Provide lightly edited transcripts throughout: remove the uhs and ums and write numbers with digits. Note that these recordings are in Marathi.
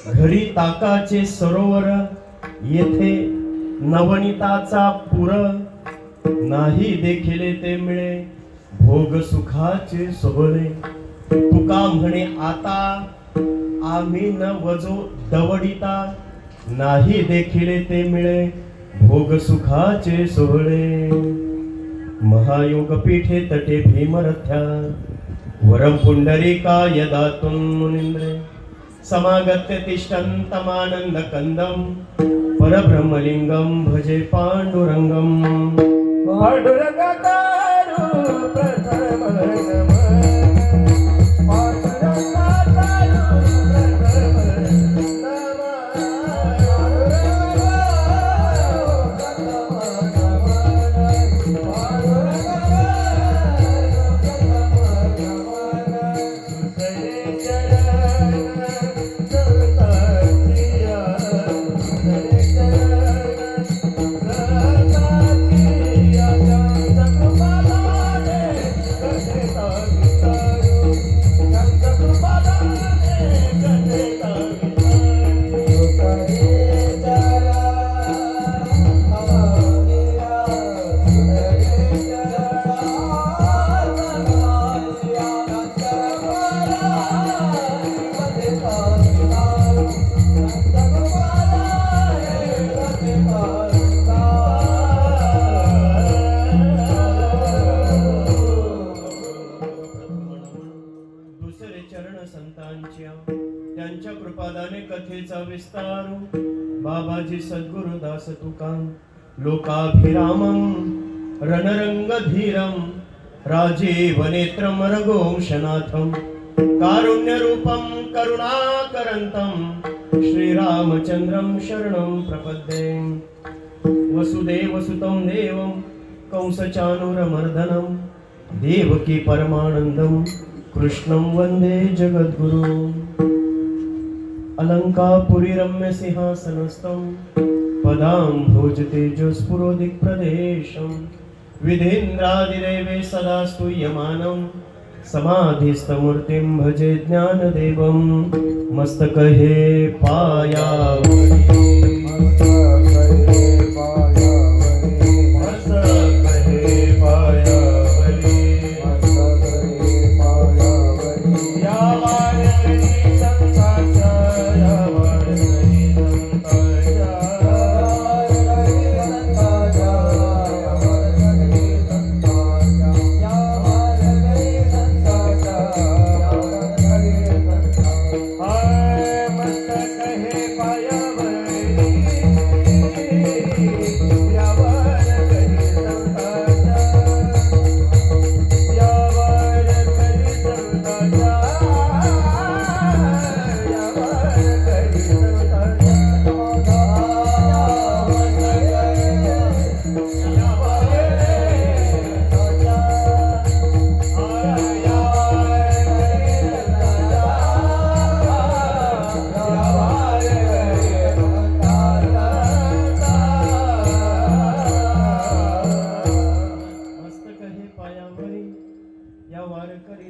घरी ताकाचे सरोवर, येथे नवनीताचा पुर, नाही देखिले ते मिळे भोग सुखाचे सोहळे. तुका म्हणे आता आम्ही न वजो दवडिता, नाही देखिले ते मिळे भोग सुखाचे सोहळे. महायोग पीठे तटे भीमरथ्या, वरम पुंडरीका यदातुं मुनींद्रे. समागत्य तिष्ठन्तमानंद कंदम, परब्रह्मलिंगम भजे पांडुरंगम. पांडुरंगाकारू प्रथम नमः. त्यांच्या कृपादाने कथेचा विस्तार. बाबाजी सद्गुरुदास तुका लोकाभिरामं रणरंगधीरं, राजीव नेत्रं रघुवंशनाथं, कारुण्यरूपं करुणाकरन्तं, श्रीरामचन्द्रं शरणं प्रपद्ये. वसुदेवसुतं देवं कंसचाणूरमर्दनं, देवकी परमानन्दं कृष्णं वन्दे जगद्गुरु. अलंकापुरी रम्य सिंहासनस्थं, पदां तेजस्फुरोदिक्प्रदेशं, विधीन्द्रादिदेवे सदा स्तूयमानं, समाधिस्थमूर्तिं भजे ज्ञानदेवं. मस्तकहे पायावरी,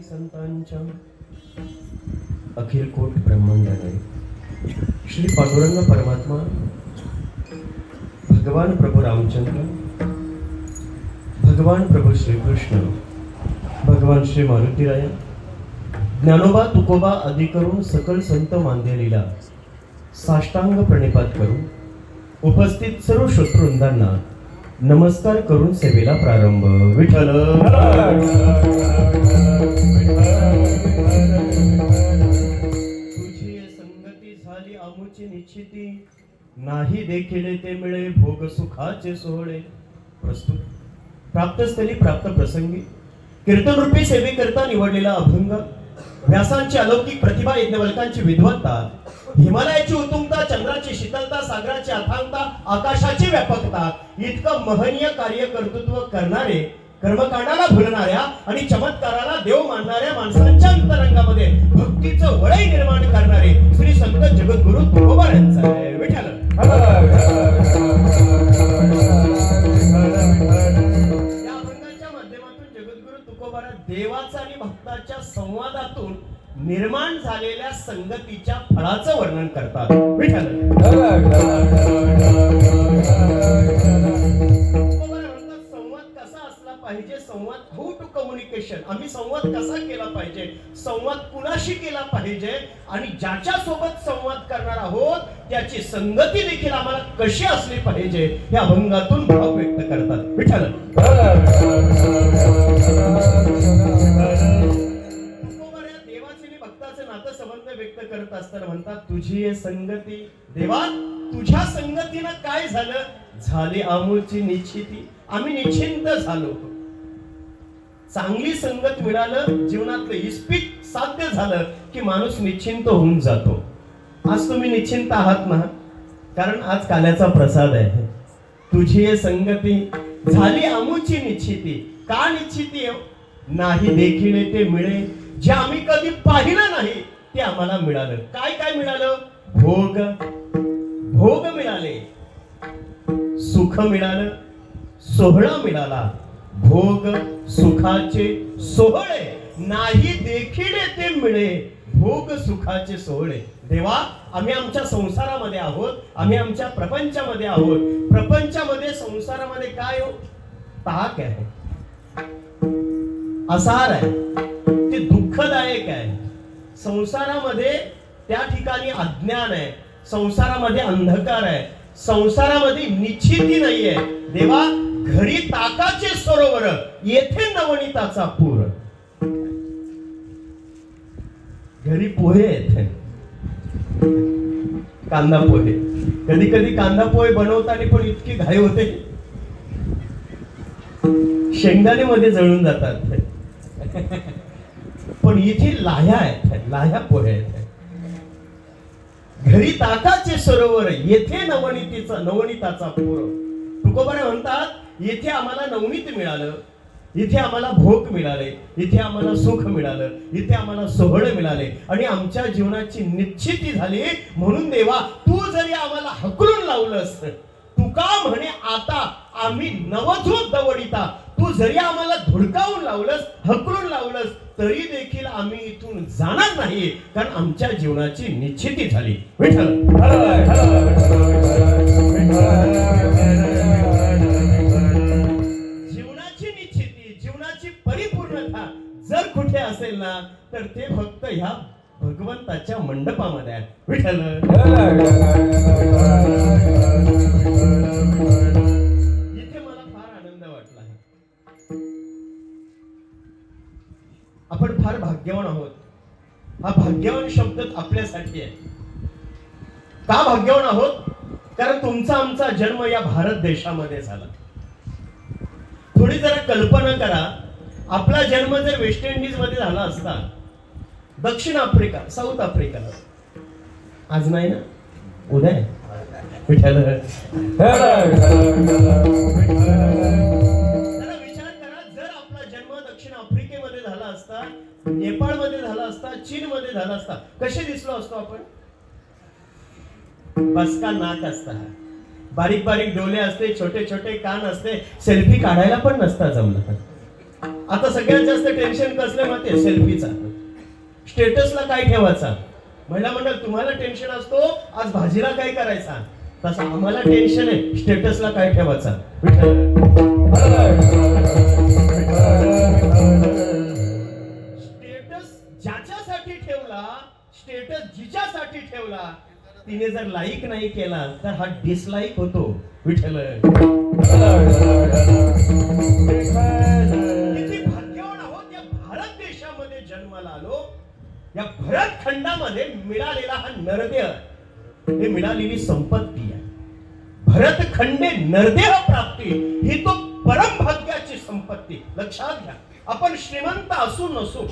संतांच्या अखिल कोट ब्रह्मांडाने श्री पांडुरंग परमात्मा, भगवान प्रभू रामचंद्र, भगवान प्रभू श्रीकृष्ण, भगवान श्री मारुतीराया, ज्ञानोबा तुकोबा आदी करून सकल संत मांदेलीला साष्टांग प्रणिपात करून उपस्थित सर्व श्रोतृवृंदांना नमस्कार करून सेवेला प्रारंभ. विठ्ठल तुझी संगती झाली आमुची निश्चिती, नाही देखिले ते मिळे भोग सुखाचे सोहळे. प्रस्तुत प्राप्तस्थली प्राप्त प्रसंगी कीर्तन रूपी सेवेकरता निवडलेला अभंग, व्यासांची अलौकिक प्रतिभा, यज्ञवल्कांची विद्वत्ता, हिमालयाची उत्तुंगता, चंद्राची शीतलता, सागराची अथांगता, आकाशाची व्यापकता, इतकं महनीय कार्य कर्तृत्व करणारे, कर्मकांडाला भुलणाऱ्या आणि चमत्काराला देव मानणाऱ्या माणसांच्या अंतरंगामध्ये भक्तीचं वळई निर्माण करणारे श्री संत जगद्गुरु तुकोबा यांचा आहे. विठ्ठल या अभंगाच्या माध्यमातून जगद्गुरु तुकोबाला देवाचा आणि भक्ताच्या संवादातून निर्माण झालेल्या संगतीच्या फळाचं वर्णन करतात. विठ्ठल संवाद कसा असला पाहिजे, संवाद हाऊ टू कम्युनिकेशन, आम्ही संवाद कसा केला पाहिजे, संवाद कुणाशी केला पाहिजे आणि ज्याच्या सोबत संवाद करणार आहोत त्याची संगती देखील आम्हाला कशी असली पाहिजे या अभंगातून भाव व्यक्त करतात. विठ्ठल भक्ताचे नातं संबंध व्यक्त करत असताना म्हणतात तुझी संगती देवा, तुझ्या संगतीनं काय झालं, झाली आमूची निश्चिती, आम्ही निश्चिंत झालो. चांगली संगत मिळालं, जीवनातलं इस्पिक साध्य झालं की माणूस निश्चिंत होऊन जातो. आज तुम्ही निश्चिंत आहात ना, कारण आज काल्याचा प्रसाद आहे. तुझी संगती झाली आमूची निश्चिती. का निश्चिती नाही देखील ते मिळे जे आम्ही कधी पाहिलं नाही ते आम्हाला मिळालं. काय काय मिळालं, भोग भोग मिळाले, सुख मिळालं, सोहळा मिळाला. भोग सुखाचे सोहळे नाही देखील ते मिळे, भोग सुखाचे सोहळे. देवा, आम्ही आमच्या संसारामध्ये आहोत, आम्ही आमच्या प्रपंचामध्ये आहोत. प्रपंचामध्ये संसारामध्ये काय हो, ताक आहे, आसार आहे, ते दुःखदायक आहे. संसारामध्ये त्या ठिकाणी अज्ञान आहे, संसारामध्ये अंधकार आहे, संसारामध्ये निश्चिती नाहीये. देवा, घरी ताकाचे सरोवर, येथे नवनीताचा पूर. घरी पोहे येते, कांदा पोहे. कधी कधी कांदा पोहे बनवताना पण इतकी घाई होते, शेंगदाणे मध्ये जळून जातात. पण इथे लाह्या आहेत, लाह्या पोहे आहेत. घरी ताकाचे सरोवर, येथे नवनीताचा पूर. तुकोबाने म्हणतात, येथे आम्हाला नवनीत मिळालं, इथे आम्हाला भोग मिळाले, इथे आम्हाला सुख मिळालं, इथे आम्हाला सोहळे मिळाले आणि आमच्या जीवनाची निश्चिती झाली. म्हणून देवा, तू जरी आम्हाला हकलून लावलंस, तुका म्हणे आता आम्ही नवधूत दवडिता. तू जरी आम्हाला धुडकावून लावलंस, हकलून लावलंस, तरी देखील आम्ही इथून जाणार नाही, कारण आमच्या जीवनाची निश्चिती झाली. विठ्ठल जीवनाची निश्चिती, जीवनाची परिपूर्णता जर कुठे असेल ना, तर ते फक्त ह्या भगवंताच्या मंडपामध्ये आहे. विठ्ठल इथे मला फार आनंद वाटला आहे. आपण फार भाग्यवान आहोत. हा भाग्यवान शब्द आपल्यासाठी आहे. का भाग्यवान आहोत? कारण तुमचा आमचा जन्म या भारत देशामध्ये झाला. थोडी जरा कल्पना करा, आपला जन्म जर वेस्ट इंडिज मध्ये झाला असता, दक्षिण आफ्रिका, साऊथ आफ्रिका, आज नाही ना, उद्या आहे. विचार करा, जर आपला जन्म दक्षिण आफ्रिकेमध्ये झाला असता, नेपाळमध्ये झाला असता, चीन मध्ये झाला असता, कसे दिसलो असतो आपण? बसका नाक असता, बारीक बारीक डोळे असते, छोटे छोटे कान असते, सेल्फी काढायला पण नसता जमलं. आता सगळ्यात जास्त टेन्शन कसलं माहितीये? सेल्फीचा. स्टेटसला काय ठेवायचा? महिला मंडळ, तुम्हाला टेन्शन असतो आज भाजीला काय करायचा, तसं आम्हाला टेन्शन आहे स्टेटसला काय ठेवायचा. स्टेटस ज्याच्यासाठी ठेवला, स्टेटस जिच्यासाठी ठेवला, तिने जर लाईक नाही केला तर हा डिसलाईक होतो. विठ्ठल किती भाग्यवान आहोत, या भारत देशामध्ये जन्माला आलो. या भरत खंडामध्ये मिळालेला हा नरदेह, हे मिळालेली संपत्ती आहे. भरत खंडे नरदेह प्राप्ती ही तो परम भाग्याची संपत्ती. लक्षात घ्या, आपण श्रीमंत असू नसू,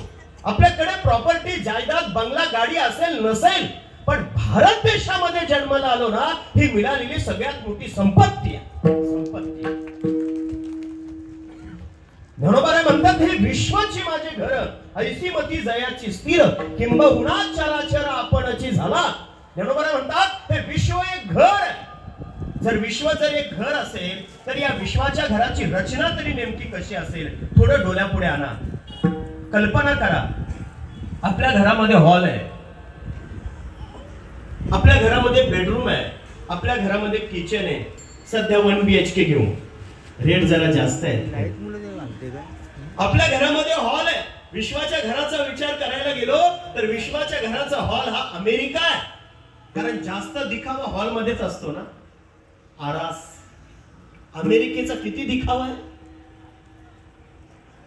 आपल्याकडे प्रॉपर्टी, जायदाद, बंगला, गाडी असेल नसेल, पण भारत देशामध्ये जन्माला आलो ना, ही मिळालेली सगळ्यात मोठी संपत्ती आहे. संपत्ती. ज्ञानोबा म्हणतात, हे विश्वाची माझे घर, ऐसी मती जयाची स्थिर, किंबहुना चराचर आपणची झाला. ज्ञानोबा म्हणतात, हे विश्व एक घर आहे. जर विश्व जर एक घर असेल, तर या विश्वाच्या घराची रचना तरी नेमकी कशी असेल? थोडं डोळ्यापुढे आणा, कल्पना करा. आपल्या घरामध्ये हॉल आहे, आपल्या घरामध्ये बेडरूम आहे, आपल्या घरामध्ये किचन आहे. सध्या 1 BHK घेऊ, रेट जरा जास्त आहे. आपल्या घरामध्ये हॉल आहे. विश्वाच्या घराचा विचार करायला गेलो तर विश्वाच्या घराचा हॉल हा अमेरिका आहे. कारण जास्त दिखावा हॉल मध्येच असतो ना. आरास अमेरिकेचा किती दिखावा आहे.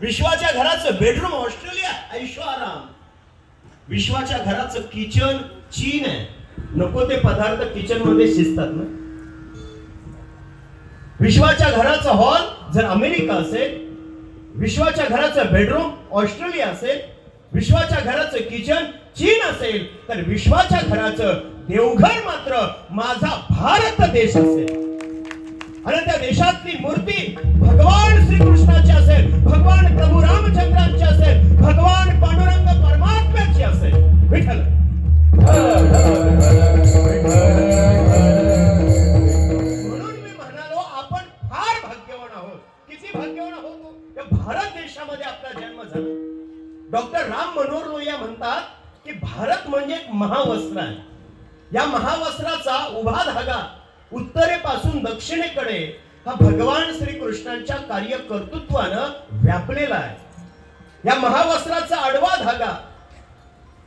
विश्वाच्या घराचं बेडरूम ऑस्ट्रेलिया, ऐशोआराम. विश्वाच्या घराचं किचन चीन आहे. नको ते पदार्थ किचन मध्ये शिजतात ना. विश्वाच्या घराचा हॉल जर अमेरिका असेल, विश्वाच्या घराचं बेडरूम ऑस्ट्रेलिया असेल, विश्वाच्या घराचं किचन चीन असेल, तर विश्वाच्या घराचं देवघर मात्र माझा भारत देश असेल. आणि त्या देशातली मूर्ती भगवान श्रीकृष्णाची असेल, भगवान प्रभू रामचंद्रांची असेल, भगवान पांडुरंग परमात्म्याची असेल. विठ्ठल. म्हणून मी म्हणालो आपण फार भाग्यवान आहोत. किती भाग्यवान आहोत या भारत देशामध्ये आपला जन्म झाला. डॉक्टर राम मनोहर लोहिया म्हणतात की भारत म्हणजे एक महावस्त्र आहे. या महावस्त्राचा उभा धागा उत्तरेपासून दक्षिणेकडे हा भगवान श्रीकृष्णांच्या कार्यकर्तृत्वानं व्यापलेला आहे. या महावस्त्राचा आडवा धागा,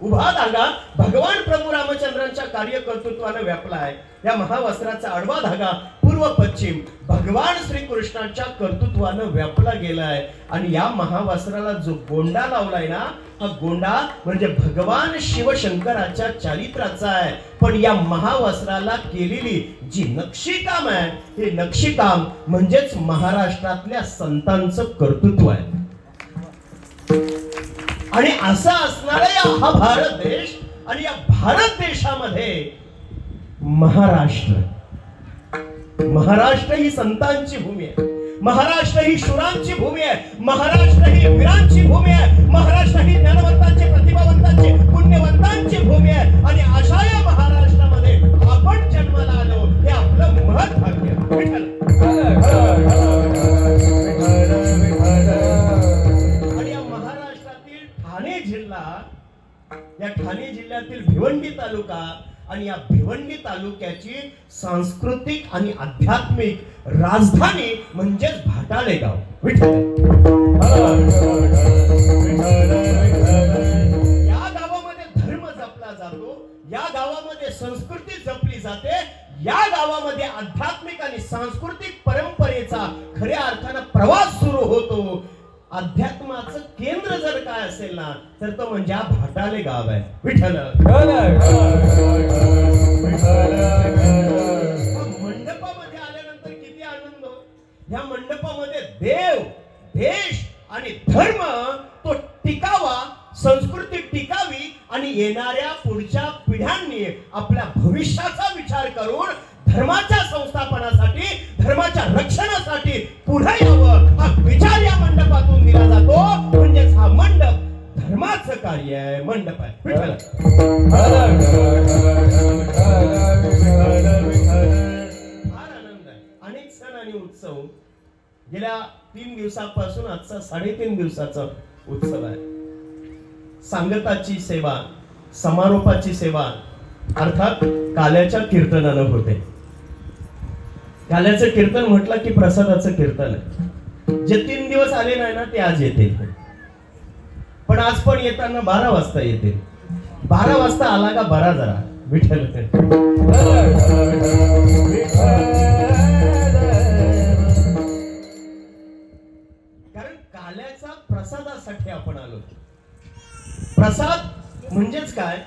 उभा धागा भगवान प्रभू रामचंद्रांच्या कार्यकर्तृत्वानं व्यापला आहे. या महावस्त्राचा आडवा धागा पूर्व पश्चिम भगवान श्रीकृष्णांच्या कर्तृत्वानं व्यापला गेला आहे. आणि या महावस्त्राला जो गोंडा लावलाय ना, हा गोंडा म्हणजे भगवान शिवशंकराच्या चारित्राचा आहे. पण या महावस्त्राला केलेली जी नक्षीकाम आहे, हे नक्षीकाम म्हणजेच महाराष्ट्रातल्या संतांचं कर्तृत्व आहे. आणि असा असणारा हा भारत देश, आणि या भारत देशामध्ये महाराष्ट्र ही संतांची भूमी आहे. महाराष्ट्र ही शूरांची भूमी आहे. महाराष्ट्र ही वीरांची भूमी आहे. महाराष्ट्र ही ज्ञानवंतांची, प्रतिभावंतांची, पुण्यवंतांची भूमी आहे. आणि अशा या महाराष्ट्रामध्ये आपण जन्माला आलो, हे आपलं महत् भाग्य. विठ्ठल. आणि या महाराष्ट्रातील ठाणे जिल्हा, या ठाणे जिल्ह्यातील भिवंडी तालुका आणि या भिवंडी तालुक्याची सांस्कृतिक आणि आध्यात्मिक राजधानी म्हणजेच भाटाळे गाव. विठ्ठल. या गावामध्ये धर्म जपला जातो, या गावामध्ये संस्कृती जपली जाते, या गावामध्ये आध्यात्मिक आणि सांस्कृतिक परंपरेचा खऱ्या अर्थानं प्रवास सुरू होतो. अध्यात्माचं केंद्र जर काय असेल ना, तर तो म्हणजे हा भाटाळे गाव आहे. विठ्ठल. मंडपामध्ये आल्यानंतर किती आनंद. या मंडपामध्ये देव, देश आणि धर्म तो टिकावा, संस्कृती टिकावी आणि येणाऱ्या पुढच्या पिढ्यांनी आपल्या भविष्याचा विचार करून धर्माच्या संस्थापनासाठी, धर्माच्या रक्षणासाठी पुढे यावं, हा विचार या मंडपातून दिला जातो. म्हणजेच हा मंडप धर्माचं कार्य आहे, मंडप आहे. विठ्ठल. फार आनंद आहे. अनेक सण आणि उत्सव गेल्या 3 दिवसापासून आजचा 3.5 दिवसाचा उत्सव आहे. सांगताची सेवा, समारोपाची सेवा अर्थात काल्याच्या कीर्तनानं होते. काल्याचं कीर्तन म्हटलं की प्रसादाचं कीर्तन आहे. जे 3 दिवस आले नाही ना, ते आज येतील. पण आज पण येताना 12 वाजता येतील. 12 वाजता आला का बरा जरा. विठ्ठल. कारण काल्याचा प्रसादासाठी आपण आलो. प्रसाद म्हणजेच काय?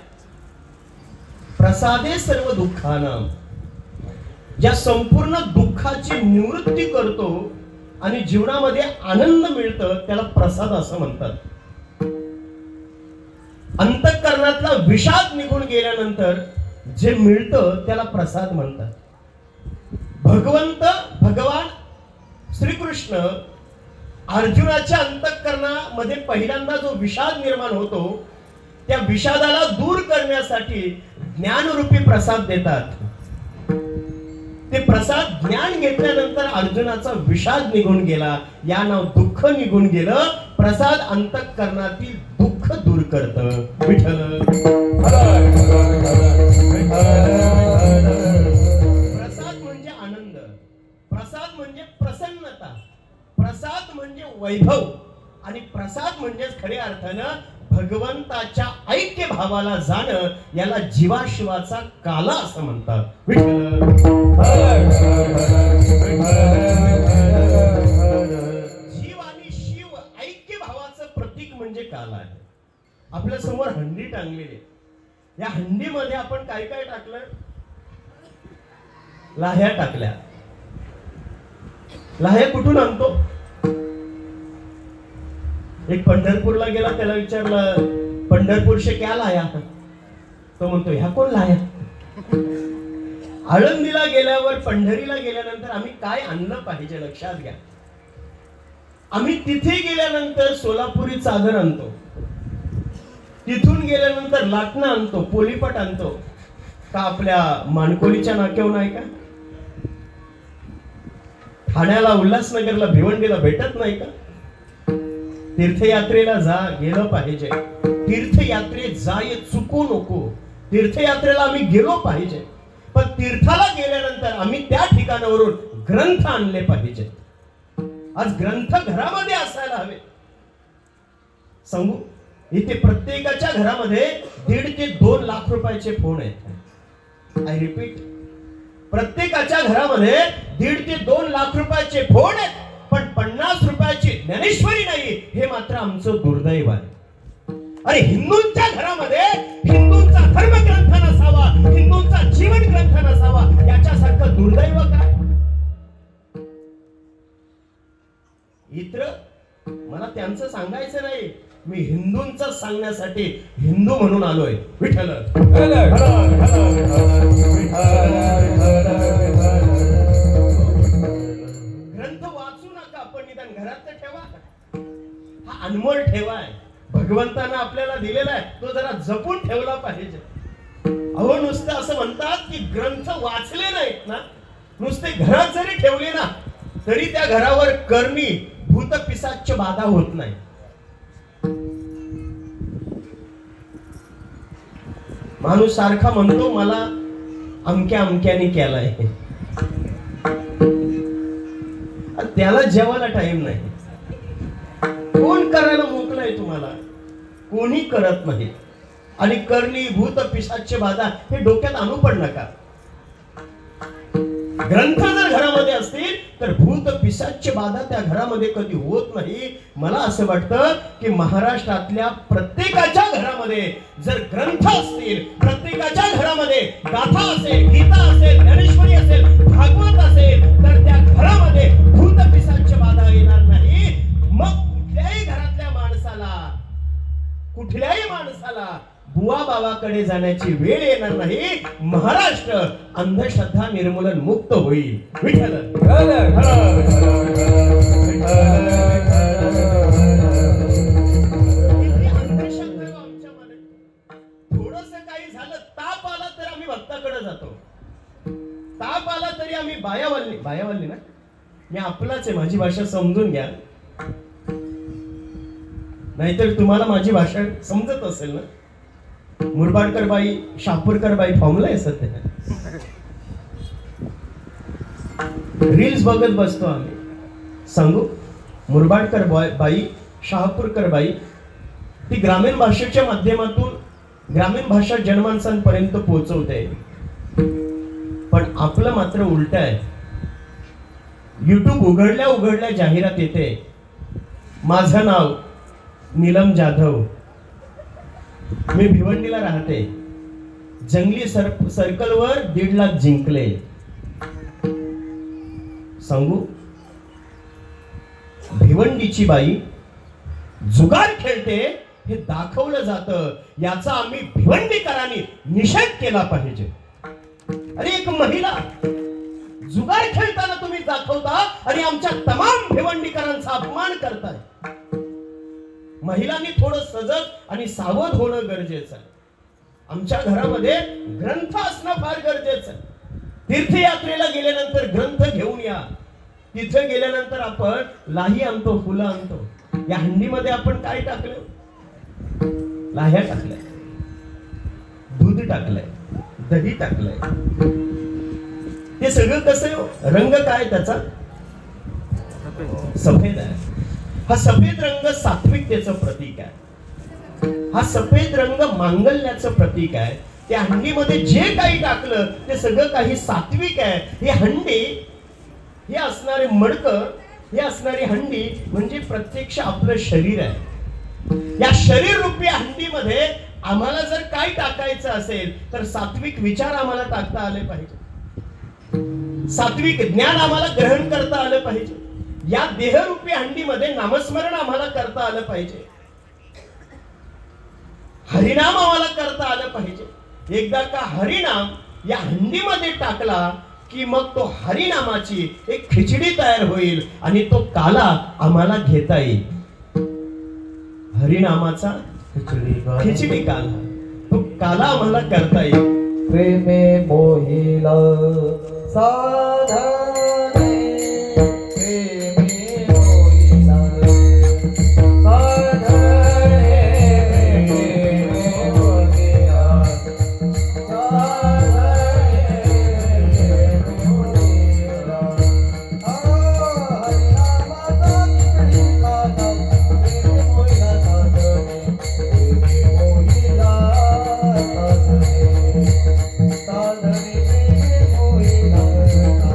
प्रसादे सर्व दुःखानां. ज्या संपूर्ण दुःखाची निवृत्ती करतो आणि जीवनामध्ये आनंद मिळतं त्याला प्रसाद असं म्हणतात. अंतःकरणातला विषाद निघून गेल्यानंतर जे मिळतं त्याला प्रसाद म्हणतात. भगवान श्रीकृष्ण अर्जुनाच्या अंतःकरणामध्ये पहिल्यांदा जो विषाद निर्माण होतो, त्या विषादाला दूर करण्यासाठी ज्ञानरूपी प्रसाद देतात. ते प्रसाद ज्ञान घेतल्यानंतर अर्जुनाचा विषाद निघून गेला, या नाव दुःख निघून गेलं. प्रसाद अंतःकरणातील दुःख दुःख दूर करत. विठ्ठल प्रसाद म्हणजे आनंद, प्रसाद म्हणजे प्रसन्नता, प्रसाद म्हणजे वैभव आणि प्रसाद म्हणजे खऱ्या अर्थानं भगवंताच्या ऐक्य भावाला जाणं, याला जीवाशिवाचा काला असं म्हणतात. विठ्ठल जीव आणि शिव ऐक्य भावाचं प्रतीक म्हणजे काला आहे. आपल्या समोर हंडी टांगलेली, या हंडीमध्ये आपण काय काय टाकलं? लाह्या टाकल्या. लाह्या कुठून आणतो? एक पंढरपूरला गेला, त्याला विचारलं पंढरपूर से क्या लाया? तो म्हणतो ह्या कोण लाया? आळंदीला गेल्यावर, पंढरीला गेल्यानंतर आम्ही काय आणलं पाहिजे लक्षात घ्या. आम्ही तिथे गेल्यानंतर सोलापुरी चादर आणतो, तिथून गेल्यानंतर लाटणं आणतो, पोलीपट आणतो. का आपल्या माणकोलीच्या नाक्यावर नाही का? ठाण्याला, उल्हासनगरला, भिवंडीला भेटत नाही का? तीर्थयात्रेला जा, गेलं पाहिजे. तीर्थयात्रेत जाय चुकू नको. तीर्थयात्रेला आम्ही गेलो पाहिजे, पण तीर्थाला गेल्यानंतर आम्ही त्या ठिकाणावरून ग्रंथ आणले पाहिजे. आज ग्रंथ घरामध्ये असायला हवे. सांगू, इथे प्रत्येकाच्या घरामध्ये 1.5 ते 2 लाख रुपयाचे फोन आहेत. आय रिपीट, प्रत्येकाच्या घरामध्ये 1.5 ते 2 लाख रुपयाचे फोन आहेत, पण 50 रुपयाची ज्ञानेश्वरी नाही. हे मात्र आमचं दुर्दैव आहे. अरे हिंदूंच्या घरामध्ये हिंदूंचा धर्मग्रंथ नसावा, हिंदूंचा जीवन ग्रंथ नसावा, याच्यासारखं दुर्दैव काय? इतर मला त्यांचं सांगायचं नाही, मी हिंदूंचं सांगण्यासाठी हिंदू म्हणून आलोय. विठ्ठल ग्रंथ वाचू नका, पण निदान घरात तर ठेवा. हा अनमोल ठेवा आहे, भगवंतानं आपल्याला दिलेला आहे, तो जरा जपून ठेवला पाहिजे. अहो नुसतं असं म्हणतात की ग्रंथ वाचले नाहीत ना, नुसते घरात जरी ठेवले ना, तरी त्या घरावर करणी भूत पिशाच बाधा होत नाही. माणूस सारखा म्हणतो मला अमक्या अमक्याने केलाय, त्याला जेवायला टाइम नाही. कोण करायला मोकलाय तुम्हाला? कोणी करत नाही. आणि करणी भूत पिशाच बाधा हे डोक्यात आणू पण नका. ग्रंथ जर घरामध्ये असतील तर भूत पिशाच बाधा त्या घरामध्ये कधी होत नाही. मला असं वाटतं की महाराष्ट्रातल्या प्रत्येकाच्या घरामध्ये जर ग्रंथ असतील, प्रत्येकाच्या घरामध्ये गाथा असेल, गीता असेल, ज्ञानेश्वरी असेल, भागवत असेल, तर त्या घरामध्ये भूत पिशाच बाधा येणार नाही. मग कुठल्याही माणसाला बुवा बाबाकडे जाण्याची वेळ येणार नाही. महाराष्ट्र अंधश्रद्धा निर्मूलन मुक्त होईल. विठ्ठल थोडस काही झालं, ताप आला तर आम्ही भक्ताकडे जातो. ताप आला तरी आम्ही बायावल्ली ना, मी आपलाच आहे, माझी भाषा समजून घ्या. नाहीतर तुम्हाला माझी भाषा समजत असेल ना. मुरबाडकर बाई, शहापूरकर बाई फॉर्मला आहे सध्या. रील्स बघत बसतो आम्ही. सांगू, मुरबाडकर बाई, शहापूरकर बाई, ती ग्रामीण भाषेच्या माध्यमातून ग्रामीण भाषा जनमानसांपर्यंत पोहोचवते. पण आपलं मात्र उलट आहे. युट्यूब उघडल्या जाहिरात येते, माझं नाव नीलम जाधव, मी भिवंडीला राहते, जंगली सर्कलवर 1.5 लाख जिंकले. सांगू, भिवंडीची बाई जुगार खेळते हे दाखवलं जातं, याचा आम्ही भिवंडीकरांनी निषेध केला पाहिजे. अरे एक महिला जुगार खेळताना तुम्ही दाखवता आणि आमच्या तमाम भिवंडीकरांचा अपमान करताय. महिलांनी थोडं सजग आणि सावध होणं गरजेचं आहे. आमच्या घरामध्ये ग्रंथ असणं फार गरजेचं आहे. तीर्थयात्रेला गेल्यानंतर ग्रंथ घेऊन या. तिथे गेल्यानंतर आपण लाही आणतो, फुलं आणतो. या हंडीमध्ये आपण काय टाकलं? लाह्या टाकल्या, दूध टाकलंय, दही टाकलंय. हे सगळं कसं आहे? रंग काय त्याचा? सफेद आहे. हा सफेद रंग सात्विकतेचं प्रतीक आहे. हा सफेद रंग मांगल्याचं प्रतीक आहे. त्या हंडीमध्ये जे काही टाकलं ते सगळं काही सात्विक आहे. हे हंडी, हे असणारे मडकं, हे असणारी हंडी म्हणजे प्रत्यक्ष आपलं शरीर आहे. या शरीर रूपी हंडीमध्ये आम्हाला जर काय टाकायचं असेल तर सात्विक विचार आम्हाला टाकता आले पाहिजे, सात्विक ज्ञान आम्हाला ग्रहण करता आलं पाहिजे. या देहरूपी हंडीमध्ये नामस्मरण आम्हाला करता आलं पाहिजे, हरिनाम आम्हाला करता आलं पाहिजे. एकदा का हरिनाम या हंडीमध्ये टाकला की मग तो हरिनामाची एक खिचडी तयार होईल आणि तो काला आम्हाला घेता येईल. हरिनामाचा खिचडी काला, तो काला आम्हाला करता येईल. प्रेमे मोहिला साधने, प्रेमे मोहिला साधने, प्रेमे मोहिला साधने, प्रेमे मोहिला. हरिनामाचा खिचडी काला, प्रेमे मोहिला साधने, प्रेमे मोहिला साधने, साधने प्रेमे मोहिला साधने.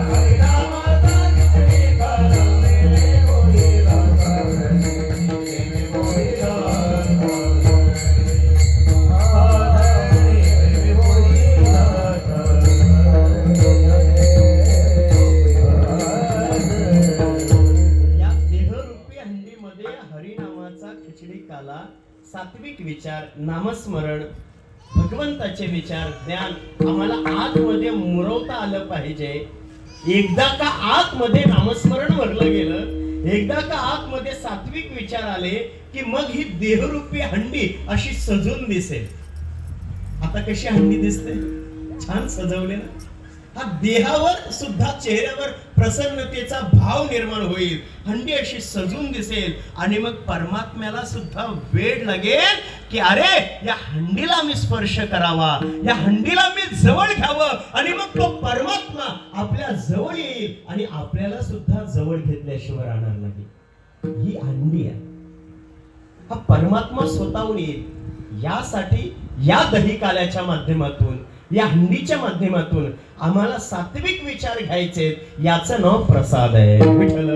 हरिनामाचा खिचडी काला, प्रेमे मोहिला साधने, प्रेमे मोहिला साधने, साधने प्रेमे मोहिला साधने. या देहरूपी हंडीमध्ये हरिनामाचा खिचडी काला, सात्विक विचार, नामस्मरण, भगवंताचे विचार, ज्ञान आम्हाला आतमध्ये मुरवता आलं पाहिजे. एकदा का आतमध्ये नामस्मरण भरलं गेलं, एकदा का आतमध्ये सात्विक विचार आले की मग ही देहरूपी हंडी अशी सजून दिसेल. आता कशी हंडी दिसते? छान सजवले ना. हा देहावर सुद्धा चेहऱ्यावर प्रसन्नतेचा भाव निर्माण होईल. हंडी अशी सजून दिसेल आणि मग परमात्म्याला सुद्धा वेळ लागेल की अरे या हंडीला मी स्पर्श करावा, या हंडीला मी जवळ घ्यावं आणि मग तो परमात्मा आपल्या जवळ येईल आणि आपल्याला सुद्धा जवळ घेतल्याशिवाय राहणार नाही. ही हंडी आहे. हा परमात्मा स्वतःहून येईल. यासाठी या दही काल्याच्या माध्यमातून, या हंडीच्या माध्यमातून आम्हाला सात्विक विचार घ्यायचे. याचं नाव प्रसाद आहे. विठ्ठल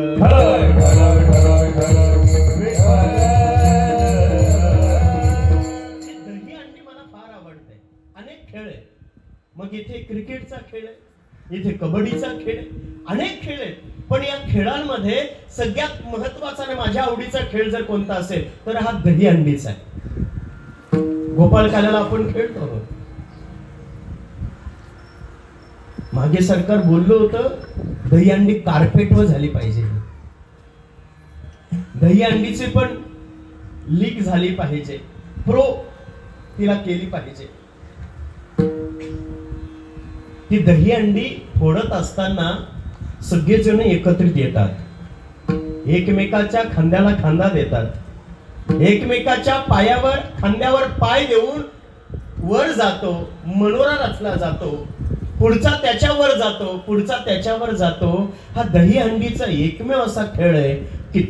दही हंडी मला फार आवडते. अनेक खेळ आहे. मग इथे क्रिकेटचा खेळ आहे, इथे कबड्डीचा खेळ आहे, अनेक खेळ आहेत. पण या खेळांमध्ये सगळ्यात महत्वाचा आणि माझ्या आवडीचा खेळ जर कोणता असेल तर हा दही हंडीचा आहे. गोपाळकाल्याला आपण खेळतो आहोत. मागे सरकार बोललो होतं दहीहंडी कार्पेटवर झाली पाहिजे, दहीहंडीची पण लीक झाली पाहिजे, प्रो तिला केली पाहिजे. ती दहीहंडी फोडत असताना सगळेजण एकत्रित येतात, एकमेकाच्या खांद्याला खांदा देतात, एकमेकाच्या पायावर खांद्यावर पाय देऊन वर जातो, मनोरा रचला जातो, पुढचा त्याच्यावर जातो, पुढचा त्याच्यावर जातो. हा दहीहंडीचा एकमेव असा खेळ आहे की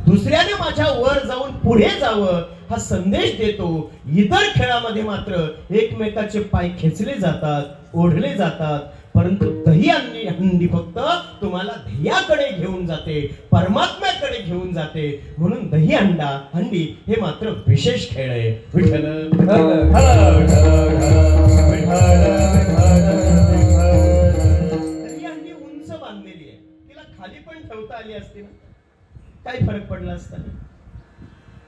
दुसऱ्याने माझ्या वर जाऊन पुढे जावं हा संदेश देतो. इतर खेळामध्ये मात्र एकमेकाचे पाय खेचले जातात, ओढले जातात. परंतु दहीहंडी फक्त तुम्हाला ध्येयाकडे घेऊन जाते, परमात्म्याकडे घेऊन जाते. म्हणून हंडी हे मात्र विशेष खेळ आहे. विठ्ठल दहीहंडी उंच बांधलेली आहे, तिला खाली पण ठेवता आली असती ना, काय फरक पडला असता?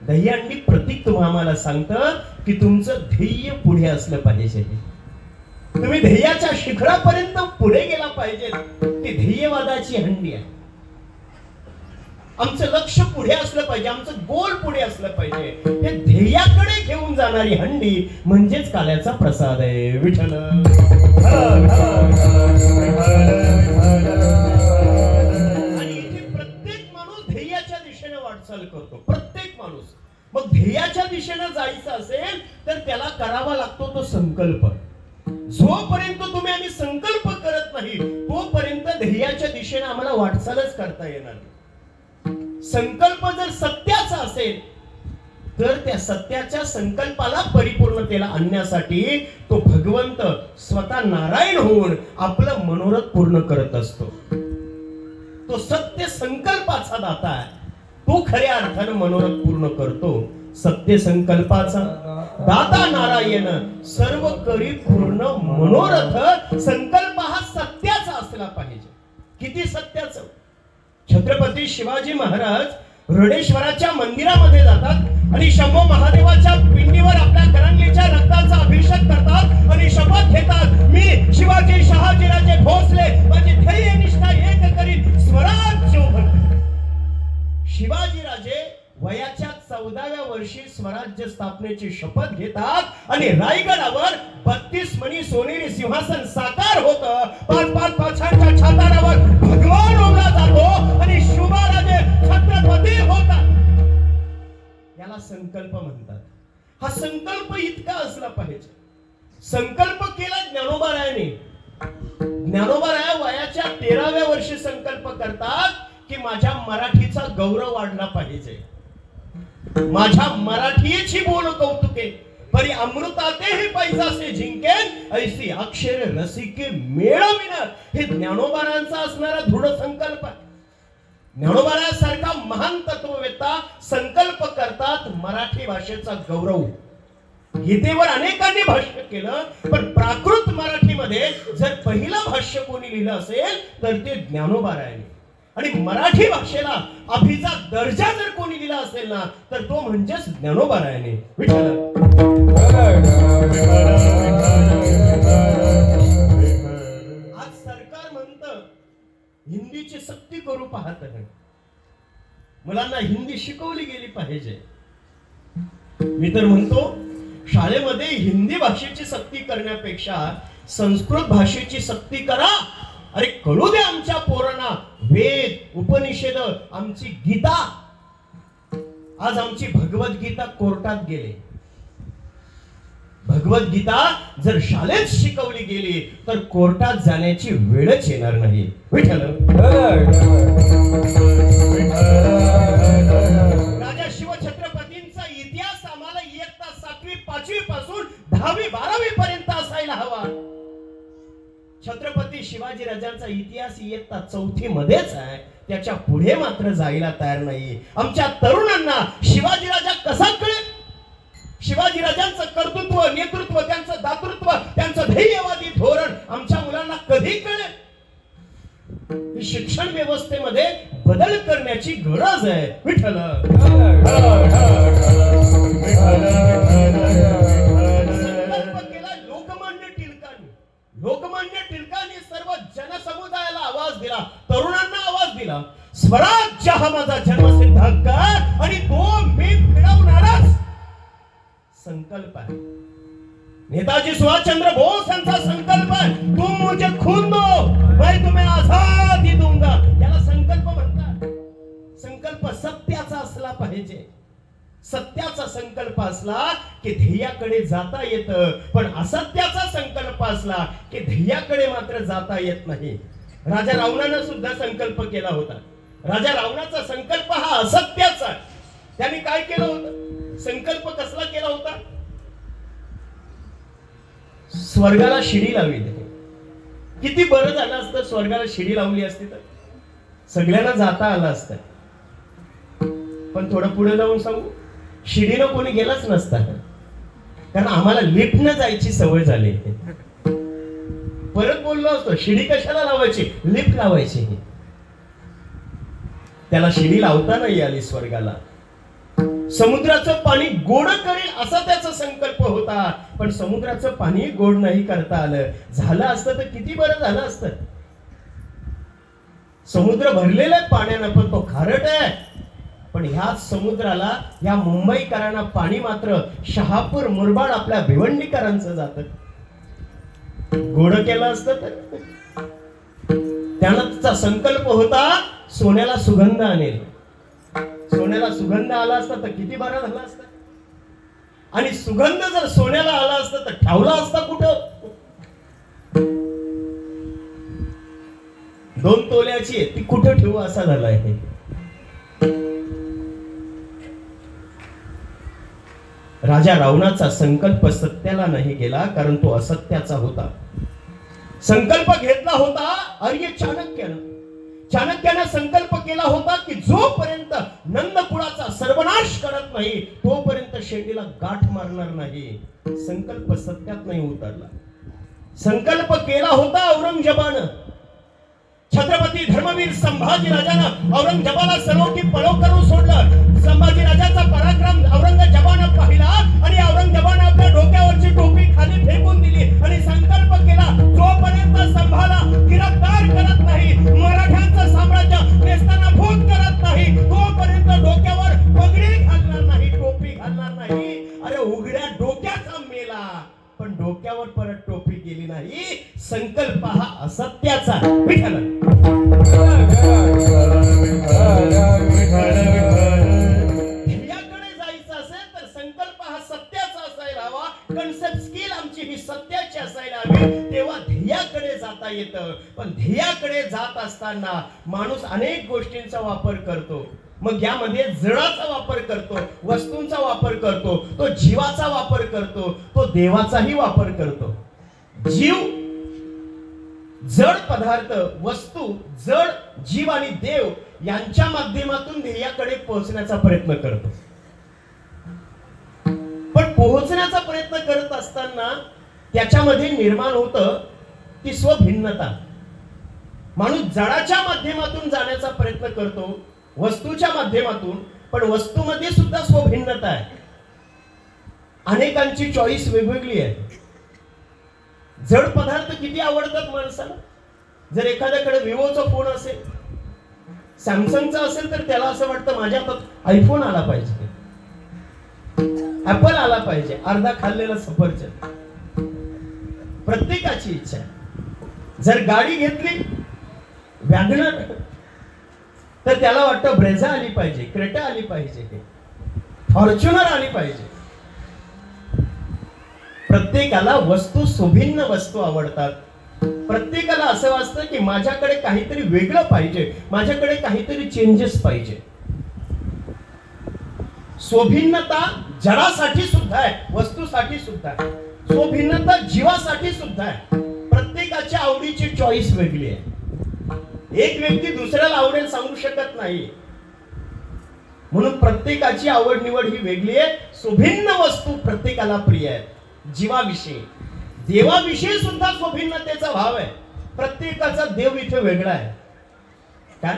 दहीहंडी प्रतीक तुम्हाला सांगतं की तुमचं ध्येय पुढे असलं पाहिजे. तुम्ही ध्येयाच्या शिखरापर्यंत पुढे गेला पाहिजे. ती ध्येयवादाची हंडी आहे. आमचं लक्ष पुढे असलं पाहिजे, आमचं गोल पुढे असलं पाहिजे. हे ध्येयाकडे घेऊन जाणारी हंडी म्हणजेच काल्याचा प्रसाद आहे. विठ्ठल आणि इथे प्रत्येक माणूस ध्येयाच्या दिशेने वाटचाल करतो. मग ध्येयाच्या दिशेने जायचं असेल तर त्याला करावा लागतो तो संकल्प. जोपर्यंत आम्ही संकल्प करत नाही तोपर्यंत ध्येयाच्या दिशेने आम्हाला वाटचालच करता येणार नाही. संकल्प जर सत्याचा असेल तर त्या सत्याच्या संकल्पाला परिपूर्णतेला आणण्यासाठी तो भगवंत स्वतः नारायण होऊन आपलं मनोरथ पूर्ण करत असतो. तो सत्य संकल्पाचा दाता आहे. तो खऱ्या अर्थानं मनोरथ पूर्ण करतो. सत्य संकल्पाचा दाता नारायण सर्व करी पूर्ण मनोरथ. संकल्प हा सत्याचा असला पाहिजे. किती सत्याचं? छत्रपती शिवाजी महाराज रडेश्वराच्या मंदिरामध्ये जातात आणि शंभो महादेवाच्या पिंडीवर आपल्या करंगलीच्या रक्ताचा अभिषेक करतात आणि शपथ घेतात, मी शिवाजी शहाजीराजे भोसले माझी ध्येय निष्ठा एक करीन स्वराज्य उभं. शिवाजीराजे वयाच्या 14व्या वर्षी स्वराज्य स्थापनेची शपथ घेतात आणि रायगडावर 32 मणी सोनेरी सिंहासन साकार होतं. 5-5 पाछांच्या छाताडावर भगवान उभा जातो आणि शिवराजे छत्रपती होतात. याला संकल्प म्हणतात. हा संकल्प इतका असला पाहिजे. संकल्प केला ज्ञानोबारायाने. ज्ञानोबाराया वयाच्या 13व्या वर्षी संकल्प करतात की माझ्या मराठीचा गौरव वाढला पाहिजे. माझ्या मराठीची बोल कौतुके परी अमृताते हे पैजासे जिंकेन ऐसी अक्षर रसिके मेळविन. हे ज्ञानोबारायांचा असणारा दृढ संकल्प आहे. ज्ञानोबारायांसारखा महान तत्ववेत्ता संकल्प करतात मराठी भाषेचा गौरव. गीतेवर अनेकांनी भाष्य केलं पण प्राकृत मराठीमध्ये जर पहिलं भाष्य कोणी लिहिलं असेल तर ते ज्ञानोबारायांनी. आणि मराठी भाषेला अभिजात दर्जा जर कोणी दिला असेल ना तर तो म्हणजेच ज्ञानोबारायाने. विठ्ठल आज सरकार म्हणतं हिंदीची सक्ती करू पाहत आहे. मुलांना हिंदी शिकवली गेली पाहिजे. मी तर म्हणतो शाळेमध्ये हिंदी भाषेची सक्ती करण्यापेक्षा संस्कृत भाषेची सक्ती करा. अरे कळू दे आमच्या पोरांना वेद उपनिषद आमची गीता. आज आमची भगवद्गीता कोर्टात गेले. भगवद्गीता जर शाळेत शिकवली गेली तर कोर्टात जाण्याची वेळच येणार नाही. विठ्ठल राजा शिवछत्रपतींचा इतिहास आम्हाला इयत्ता 7वी 5वी पासून 10वी 12वी पर्यंत असायला हवा. छत्रपती शिवाजी राजांचा इतिहास इयत्ता 4थी मध्येच आहे. त्याच्या पुढे मात्र जायला तयार नाही. आमच्या तरुणांना शिवाजी राजा कसा कळेल? शिवाजी राजांचं कर्तृत्व नेतृत्व त्यांचं दातृत्व त्यांचं ध्येयवादी धोरण आमच्या मुलांना कधी कळेल? शिक्षण व्यवस्थेमध्ये बदल करण्याची गरज आहे. विठ्ठल लोकमान्य टिळकांनी सर्व जनसमुदायाला आवाज दिला, तरुणांना आवाज दिला. स्वराज्य हा माझा जन्मसिद्ध हक्क आणि तो मी मिळवणारच संकल्प आहे. नेताजी सुभाषचंद्र बोस यांचा संकल्प आहे, तुम मुझे खून दो मैं तुम्हें आजादी दूंगा. याला संकल्प म्हणतात. संकल्प सत्याचा असला पाहिजे. सत्याचा संकल्प असला की ध्येयाकडे जाता येतं. पण असत्याचा संकल्प असला की ध्येयाकडे मात्र जाता येत नाही. राजा रावणानं सुद्धा संकल्प केला होता. राजा रावणाचा संकल्प हा असत्याचा. त्यांनी काय केलं होतं? संकल्प कसला केला होता? स्वर्गाला शिडी लावली. किती बरं झालं असतं स्वर्गाला शिडी लावली असती तर सगळ्यांना जाता आलं असतं. पण थोडं पुढे जाऊन सांगू, शिडीनं कोणी गेलाच नसता. कारण आम्हाला लिफ्टनं जायची सवय झाली. परत बोललो असतो शिडी कशाला लावायची? लिफ्ट लावायची. त्याला शिडी लावता नाही आली स्वर्गाला. समुद्राचं पाणी गोड करेल असा त्याचा संकल्प होता. पण समुद्राचं पाणी गोड नाही करता आलं. झालं असतं तर किती बरं झालं असतं. समुद्र भरलेला आहे पाण्यानं पण तो खारट आहे. पण ह्या समुद्राला या मुंबईकरांना पाणी मात्र शहापूर मुरबाड आपल्या भिवंडीकरांचं जातं. गोड केलं असतं तर त्याचा संकल्प होता सोन्याला सुगंध आणेल. सोन्याला सुगंध आला असता तर किती बरा झाला असता. आणि सुगंध जर सोन्याला आला असता तर ठेवला असता कुठं. 2 तोल्याची आहे ती कुठं ठेवू असा झाला आहे. राजा रावणाचा संकल्प सत्याला नाही गेला, कारण तो असत्याचा होता. संकल्प घेतला होता आर्य चाणक्यानं संकल्प केला होता की जोपर्यंत नंदकुळाचा सर्वनाश करत नाही तोपर्यंत शेंडीला गाठ मारणार नाही. संकल्प सत्यात नाही उतरला. संकल्प केला होता औरंगजेबानं. छत्रपती धर्मवीर संभाजी राजानं औरंगजेबाला सर्वोटी पळव करून सोडलं. संभाजी राजाचा पराक्रम औरंगजेबानं पाहिला आणि औरंगजेबानं आपल्या डोक्यावरची टोपी खाली फेकून दिली आणि संकल्प केला जोपर्यंत संभाला गिरफ्तार करत नाही, मराठ्यांचं साम्राज्य नेस्ताना भूत करत नाही तोपर्यंत डोक्यावर पगडी घालणार नाही, टोपी घालणार नाही. अरे उघड्या डोक्याचा मेला, पण डोक्यावर परत टोपी गेली नाही. संकल्प हा असत्याचा. विठ्ठल ध्येयाकडे जायचं असेल तर संकल्प हा सत्याचा असायला हवा. कन्सेप्ट स्किल आमची ही सत्याची असायला हवी, तेव्हा ध्येयाकडे जाता येतं. पण ध्येयाकडे जात असताना माणूस अनेक गोष्टींचा वापर करतो. मग यामध्ये जडाचा वापर करतो, वस्तूंचा वापर करतो, तो जीवाचा वापर करतो, तो देवाचाही वापर करतो. जीव, जड पदार्थ, वस्तू, जड, जीव आणि देव यांच्या माध्यमातून ध्येयाकडे पोहोचण्याचा प्रयत्न करतो. पण पोहोचण्याचा प्रयत्न करत असताना त्याच्यामध्ये निर्माण होतं ती स्वभिन्नता. माणूस जडाच्या माध्यमातून जाण्याचा प्रयत्न करतो, वस्तूच्या माध्यमातून, पण वस्तूमध्ये सुद्धा स्वभिन्नता आहे. अनेकांची चॉईस वेगवेगळी आहे. जड पदार्थ किती आवडतात माणसाला. जर एखाद्याकडे विवोचा फोन असेल, सॅमसंगचा असेल, तर त्याला असं वाटतं माझ्या हातात आयफोन आला पाहिजे, ऍपल आला पाहिजे, अर्धा खाल्लेला सफरचंद. प्रत्येकाची इच्छा आहे. जर गाडी घेतली वॅगनर, तर त्याला वाटतं ब्रेझा आली पाहिजे, क्रेटा आली पाहिजे, फॉर्च्युनर आली पाहिजे. प्रत्येकाला वस्तू, सुभिन्न वस्तू आवडतात. प्रत्येकाला असं वाटतं की माझ्याकडे काहीतरी वेगळं पाहिजे, माझ्याकडे काहीतरी चेंजेस पाहिजे. स्वभिन्नता जडासाठी सुद्धा आहे, वस्तूसाठी सुद्धा आहे. स्वभिन्नता जीवासाठी सुद्धा आहे. प्रत्येकाच्या आवडीची चॉईस वेगळी आहे. एक व्यक्ती दुसऱ्याला आवडेल सांगू शकत नाही. म्हणून प्रत्येकाची आवड निवड ही वेगळी आहे. स्वभिन्न वस्तू प्रत्येकाला प्रिय आहे. जीवाविषयी, देवाविषयी सुद्धा स्वभिन्नतेचा भाव आहे. प्रत्येकाचा देव इथे वेगळा आहे. काय?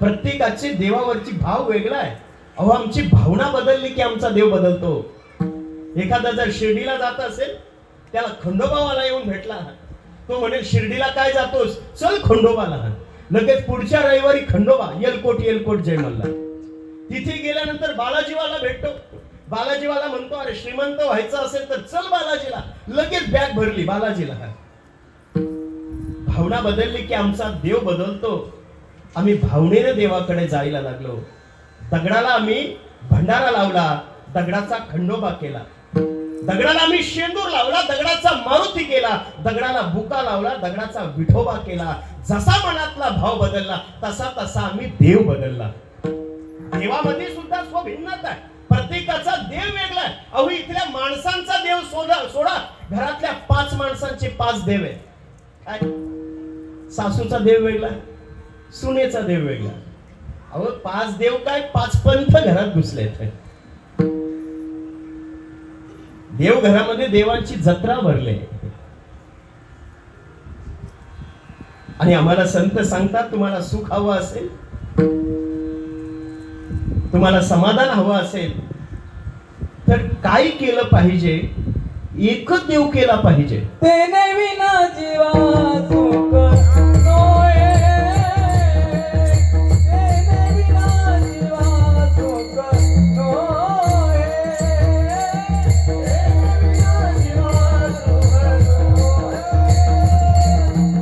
प्रत्येकाचे देवावरची भाव वेगळा आहे. अहो, आमची भावना बदलली की आमचा देव बदलतो. एखादा जर शिर्डीला जात असेल, त्याला खंडोबावाला येऊन भेटला, तो म्हणेल शिर्डीला काय जातोस, चल खंडोबाला. लगेच पुढच्या रविवारी खंडोबा, येलकोट जय मल्हार. तिथे गेल्यानंतर बालाजीवाला भेटतो. बालाजीवाला म्हणतो अरे श्रीमंत व्हायचं असेल तर चल बालाजीला. लगेच बॅग भरली बालाजीला. भावना बदलली की आमचा देव बदलतो. आम्ही भावनेने देवाकडे जायला लागलो. दगडाला आम्ही भंडारा लावला, दगडाचा खंडोबा केला. दगडाला आम्ही शेंदूर लावला, दगडाचा मारुती केला. दगडाला बुका लावला, दगडाचा विठोबा केला. जसा मनातला भाव बदलला तसा तसा आम्ही देव बदलला. देवामध्ये सुद्धा स्वभिन्नता आहे. प्रत्येकाचा देव वेगळा आहे. अहो, इथल्या माणसांचा देव सोडा, घरातल्या 5 माणसांचे 5 देव आहेत. काय? सासूचा देव वेगळा, सुनेचा देव वेगळा. अहो, 5 देव काय, 5 पंथ घरात घुसलेत. देव घरामध्ये देवांची जत्रा भरले. आणि आम्हाला संत सांगतात तुम्हाला सुख हवं असेल, तुम्हाला समाधान हवं असेल तर काय केलं पाहिजे? एकच देव केला पाहिजे. तेने विना जीवा सुख नोए, तेने विना जीवा सुख नोए, तेने विना जीवा सुख नोए,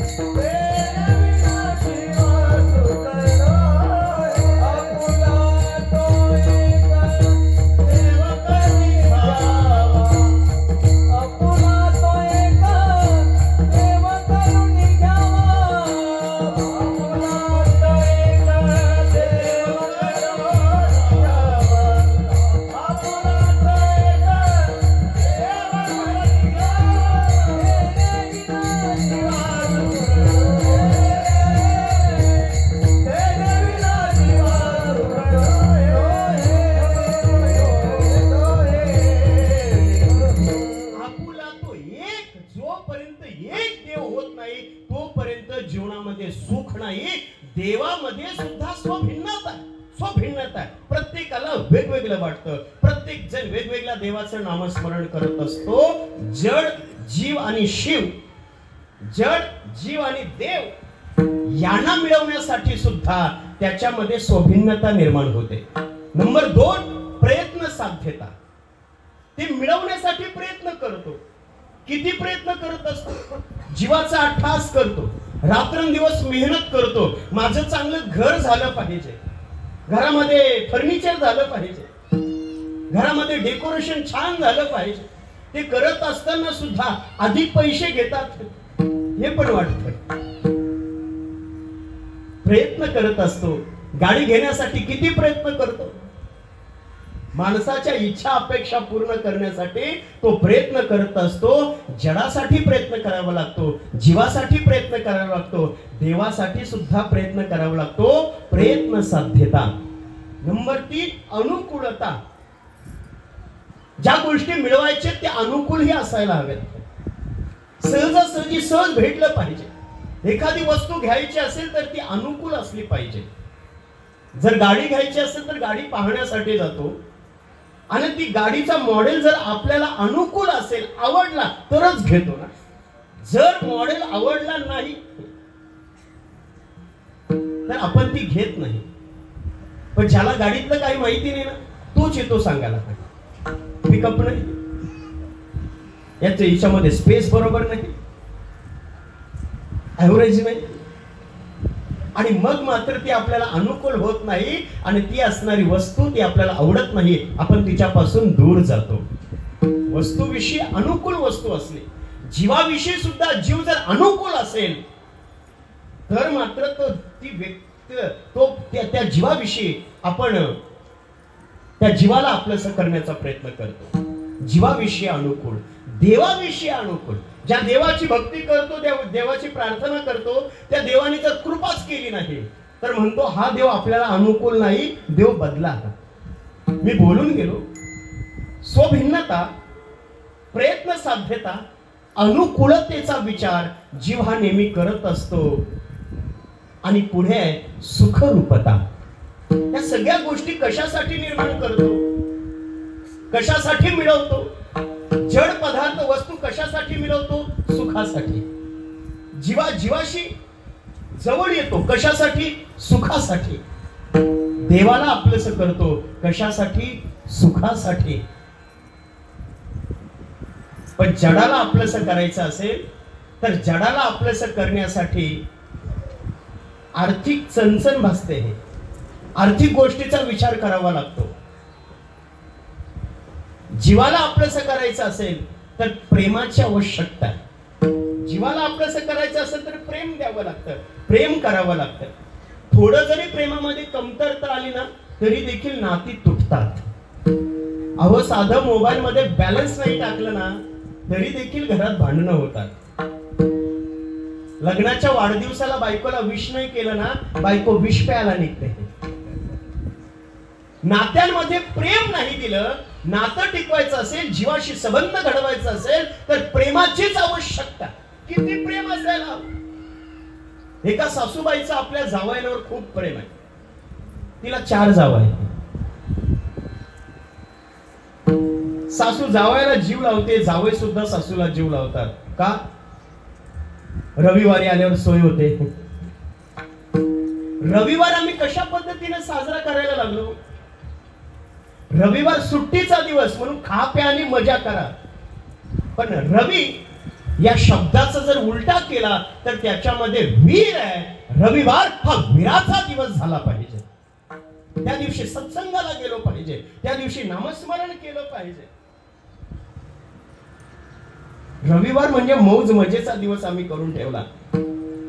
तेने विना जीवा सुख नोए. देवाचं नामस्मरण करत असतो. जड, जीव आणि शिव, जड, जीव आणि देव यांना मिळवण्यासाठी सुद्धा त्याच्यामध्ये स्वभिन्नता निर्माण होते. नंबर 2, प्रयत्न साध्यता. ते मिळवण्यासाठी प्रयत्न करतो. किती प्रयत्न करत असतो? जीवाचा अट्टहास करतो, रात्रंदिवस मेहनत करतो. माझं चांगलं घर झालं पाहिजे, घरामध्ये फर्निचर झालं पाहिजे, घरामध्ये डेकोरेशन छान झालं पाहिजे. ते करत असताना सुद्धा अधिक पैसे घेतात हे पण वाटतं. प्रयत्न करत असतो. गाडी घेण्यासाठी किती प्रयत्न करतो? माणसाच्या इच्छा अपेक्षा पूर्ण करण्यासाठी तो प्रयत्न करत असतो. जडासाठी प्रयत्न करावा लागतो, जीवासाठी प्रयत्न करावा लागतो, देवासाठी सुद्धा प्रयत्न करावा लागतो. प्रयत्न साध्यता. नंबर 3, अनुकूलता. ज्या गोष्टी मिळवायचे ते अनुकूलही असायला हवेत. सहजासहजी सहज भेटलं पाहिजे. एखादी वस्तू घ्यायची असेल तर ती अनुकूल असली पाहिजे. जर गाडी घ्यायची असेल तर गाडी पाहण्यासाठी जातो आणि ती गाडीचा मॉडेल जर आपल्याला अनुकूल असेल, आवडला तरच घेतो ना. जर मॉडेल आवडला नाही तर आपण ती घेत नाही. पण ज्याला गाडीतलं काही माहिती नाही ना, तोच येतो सांगायला. पिकअप नाही, याच्यामध्ये स्पेस बरोबर नाही, ऍव्हरेज नाही, आणि मग मात्र ती आपल्याला अनुकूल होत नाही आणि ती असणारी वस्तू ती आपल्याला आवडत नाही. आपण तिच्यापासून दूर जातो. वस्तूविषयी अनुकूल वस्तू असली, जीवाविषयी सुद्धा जीव जर अनुकूल असेल तर मात्र तो ती व्यक्ती त्या जीवाविषयी आपण त्या जीवाला आपलंसं करण्याचा प्रयत्न करतो. जीवाविषयी अनुकूल, देवाविषयी अनुकूल. ज्या देवाची भक्ती करतो, त्या देवाची प्रार्थना करतो, त्या देवाने जर कृपाच केली नाही तर म्हणतो हा देव आपल्याला अनुकूल नाही, देव बदला. मी बोलून गेलो. स्वभिन्नता, प्रयत्न साध्यता, अनुकूलतेचा विचार जीव हा नेहमी करत असतो. आणि पुढे सुखरूपता. या सगळ्या गोष्टी कशासाठी निर्माण करतो, कशासाठी मिळवतो? जड पदार्थ वस्तू कशासाठी मिळवतो? सुखासाठी. जीवाशी जवळ येतो कशासाठी? सुखासाठी. देवाला आपलंसं करतो कशासाठी? सुखासाठी. पण जडाला आपलंसं करायचं असेल तर जडाला आपलंसं करण्यासाठी आर्थिक चणचण भासते. आर्थिक गोष्टीचा विचार करावा लागतो. जीवाला आपलंसं करायचं असेल तर प्रेमाची आवश्यकता आहे. जीवाला आपलंसं करायचं असेल तर प्रेम द्यावं लागतं, प्रेम करावं लागतं. थोडं जरी प्रेमामध्ये कमतरता आली ना तरी देखील नाती तुटतात. अहो, साधं मोबाईल मध्ये बॅलन्स नाही टाकलं ना तरी देखील घरात भांडणं होतात. लग्नाच्या वाढदिवसाला बायकोला विश नाही केलं ना, बायको विष प्यायला निघते. नात्यांमध्ये प्रेम नाही दिलं, नातं टिकवायचं असेल, जीवाशी संबंध घडवायचा असेल तर प्रेमाचीच आवश्यकता. किती प्रेम असायला हवं. एका सासूबाईचं आपल्या जावयावर खूप प्रेम आहे. तिला 4 जावई. सासू जावयाला जीव लावते, जावई सुद्धा सासूला जीव लावतात. का? रविवारी आल्यावर सोय होते. रविवार आम्ही कशा पद्धतीने साजरा करायला लागलो? रविवार सुट्टीचा दिवस म्हणून खा प्या आणि मजा करा. पण रवी या शब्दाचा जर उलटा केला तर त्याच्यामध्ये वीर आहे. रविवार हा वीराचा दिवस झाला पाहिजे. त्या दिवशी सत्संगाला गेलो पाहिजे, त्या दिवशी नामस्मरण केलं पाहिजे. रविवार म्हणजे मौज मजेचा दिवस आम्ही करून ठेवला.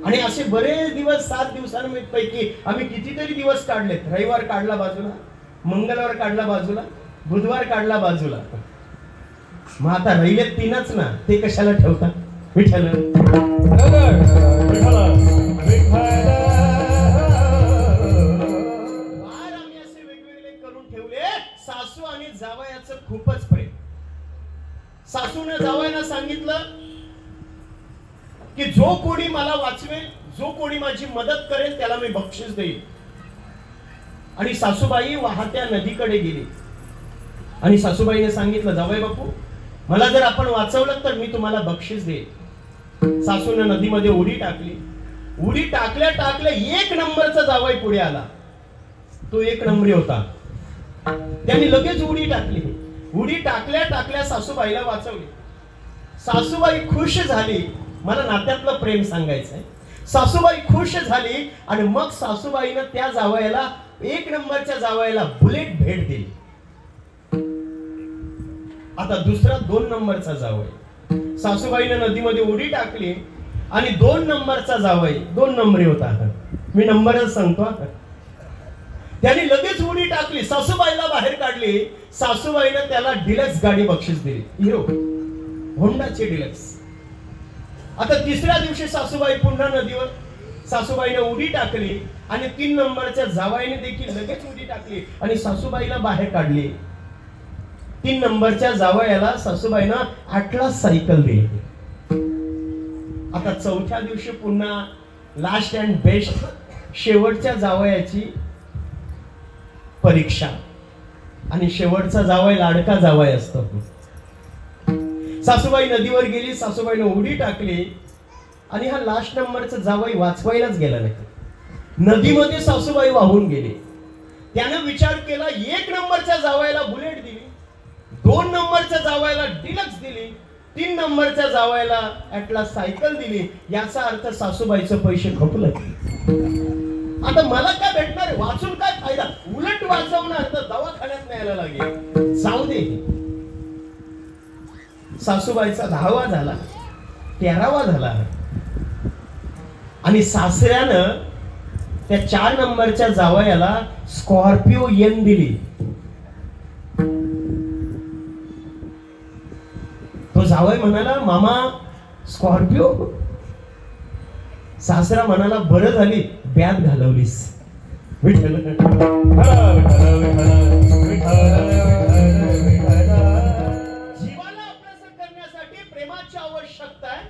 आणि असे बरेच दिवस 7 दिवसांपैकी आम्ही कितीतरी दिवस काढलेत. रविवार काढला बाजूला, मंगळवार काढला बाजूला, बुधवार काढला बाजूला. मग आता राहिले 3च ना, ते कशाला ठेवतात? विठ्ठल आम्ही असे वेगवेगळे करून ठेवले. सासू आणि जावयाचं खूपच प्रेम. सासूने जावयाला सांगितलं की जो कोणी मला वाचवेल, जो कोणी माझी मदत करेल त्याला मी बक्षीस देईन. आणि सासूबाई वाहत्या नदीकडे गेली. आणि सासूबाईने सांगितलं, जावई बापू, मला जर आपण वाचवलं तर मी तुम्हाला बक्षीस देईन. सासूने नदीमध्ये उडी टाकली. उडी टाकल्या टाकल्या 1 नंबरचा जावई पुढे आला. तो 1 नंबरी होता. त्यांनी लगेच उडी टाकली. उडी टाकल्या टाकल्या सासूबाईला वाचवली. सासूबाई खुश झाली. मला नात्यातलं प्रेम सांगायचंय. सासूबाई खुश झाली आणि मग सासूबाईनं त्या जावयाला, 1 नंबरच्या जावयाला बुलेट भेट दिली. आता दुसरा 2 नंबरचा जावई. सासूबाईनं नदीमध्ये उडी टाकली आणि 2 नंबरचा जावई, 2 नंबरी होता. मी नंबरच सांगतो. त्याने लगेच उडी टाकली, सासूबाईला बाहेर काढली. सासूबाईनं त्याला डिलक्स गाडी बक्षीस दिली, हिरो होंडाची डिलक्स. आता तिसऱ्या दिवशी सासूबाई पुन्हा नदीवर. सासूबाईने उडी टाकली आणि 3 नंबरच्या जावयाने देखील लगेच उडी टाकली आणि सासूबाईला बाहेर काढली. 3 नंबरच्या जावयाला सासूबाईनं ॲटलास सायकल दिली. आता चौथ्या दिवशी पुन्हा लास्ट अँड बेस्ट, शेवटच्या जावयाची परीक्षा. आणि शेवटचा जावई लाडका जावई असतो. सासूबाई नदीवर गेली. सासूबाईने उडी टाकली आणि हा लास्ट नंबरचा जावई वाचवायलाच गेला नाही. नदीमध्ये सासूबाई वाहून गेली. त्यानं विचार केला, 1 नंबरच्या जावयाला बुलेट दिली, 2 नंबरच्या जावयाला डिलक्स दिली, 3 नंबरच्या जावयाला ॲटलास सायकल दिली. याचा अर्थ सासूबाईचं पैसे खपलं. आता मला काय भेटणार, वाचून काय फायदा, उलट वाचवणार तर दवाखान्यात न्यायला लागेल. जाऊ दे. सासूबाईचा 10वा झाला, 13वा झाला आणि सासऱ्यानं त्या 4 नंबरच्या जावयाला स्कॉर्पिओ एन दिली. तो जावई म्हणाला, मामा स्कॉर्पिओ. सासरा म्हणाला, बरं झाली ब्यात घालवलीस. विठ्ठल जीवाला आपलंसं करण्यासाठी प्रेमाची आवश्यकता आहे.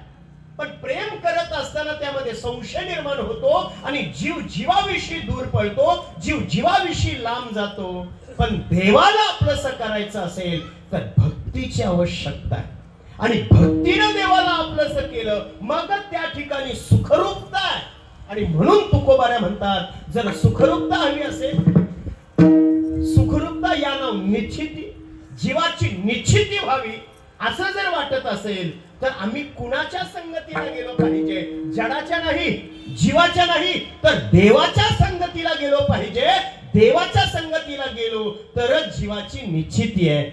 पण प्रेम करत असताना त्यामध्ये संशय निर्माण होतो आणि जीव जीवाविषयी दूर पळतो, जीव जीवाविषयी लांब जातो. पण देवाला आपलंसं करायचं असेल तर भक्तीची आवश्यकता आहे. आणि भक्तीनं देवाला आपलंसं केलं मग त्या ठिकाणी सुखरूपता आहे. आणि म्हणून तुकोबाऱ्या म्हणतात, जर सुखरूपता हवी असेल, सुखरूपता या नाव निश्चिती, जीवाची निश्चिती व्हावी असं जर वाटत असेल तर आम्ही कुणाच्या संगतीला गेलो पाहिजे? जडाच्या नाही, जीवाच्या नाही, तर देवाच्या संगतीला गेलो पाहिजे. देवाच्या संगतीला गेलो तरच जीवाची निश्चिती आहे.